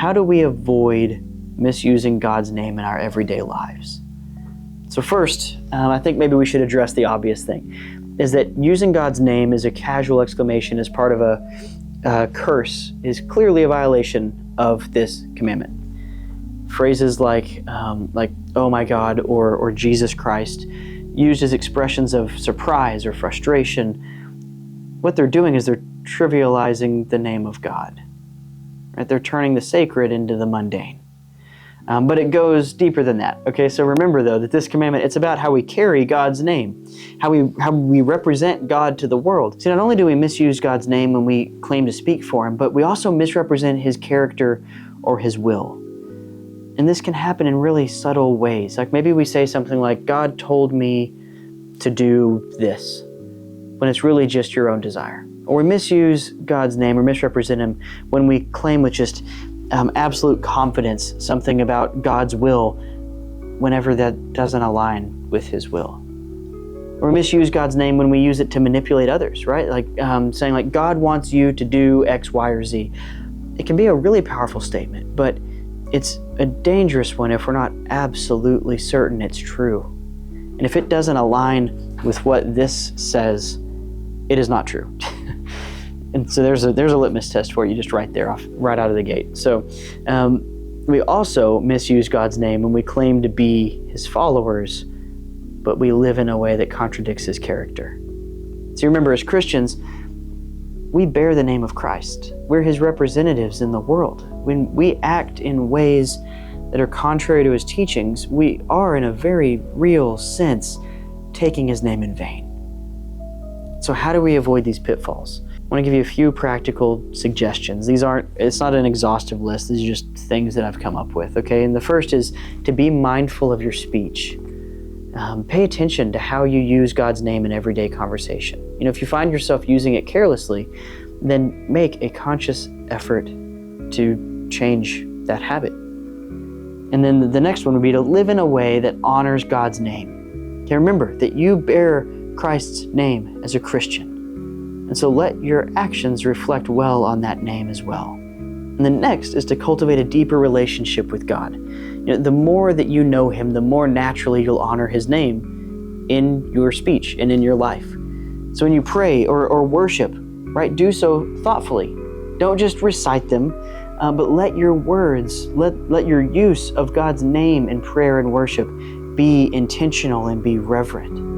how do we avoid misusing God's name in our everyday lives? So first, I think maybe we should address the obvious thing, is that using God's name as a casual exclamation as part of a curse is clearly a violation of this commandment. Phrases like "Oh my God" or "Jesus Christ," used as expressions of surprise or frustration, what they're doing is they're trivializing the name of God. Right? They're turning the sacred into the mundane. But it goes deeper than that. Okay, so remember though that this commandment, it's about how we carry God's name, how we represent God to the world. See, not only do we misuse God's name when we claim to speak for Him, but we also misrepresent His character or His will. And this can happen in really subtle ways. Like maybe we say something like, "God told me to do this," when it's really just your own desire. Or we misuse God's name or misrepresent Him when we claim with just absolute confidence something about God's will whenever that doesn't align with His will. Or we misuse God's name when we use it to manipulate others, right? Like saying like, "God wants you to do X, Y, or Z." It can be a really powerful statement, but it's a dangerous one if we're not absolutely certain it's true. And if it doesn't align with what this says, it is not true. And so there's a litmus test for you just right there, right out of the gate. So we also misuse God's name when we claim to be His followers, but we live in a way that contradicts His character. So remember, as Christians, we bear the name of Christ. We're His representatives in the world. When we act in ways that are contrary to His teachings, we are, in a very real sense, taking His name in vain. So how do we avoid these pitfalls? I want to give you a few practical suggestions. It's not an exhaustive list. These are just things that I've come up with, okay? And the first is to be mindful of your speech. Pay attention to how you use God's name in everyday conversation. You know, if you find yourself using it carelessly, then make a conscious effort to change that habit. And then the next one would be to live in a way that honors God's name. Okay, remember that you bear Christ's name as a Christian. And so let your actions reflect well on that name as well. And then next is to cultivate a deeper relationship with God. You know, the more that you know Him, the more naturally you'll honor His name in your speech and in your life. So when you pray or worship, right, do so thoughtfully. Don't just recite them, but let your words, let your use of God's name in prayer and worship be intentional and be reverent.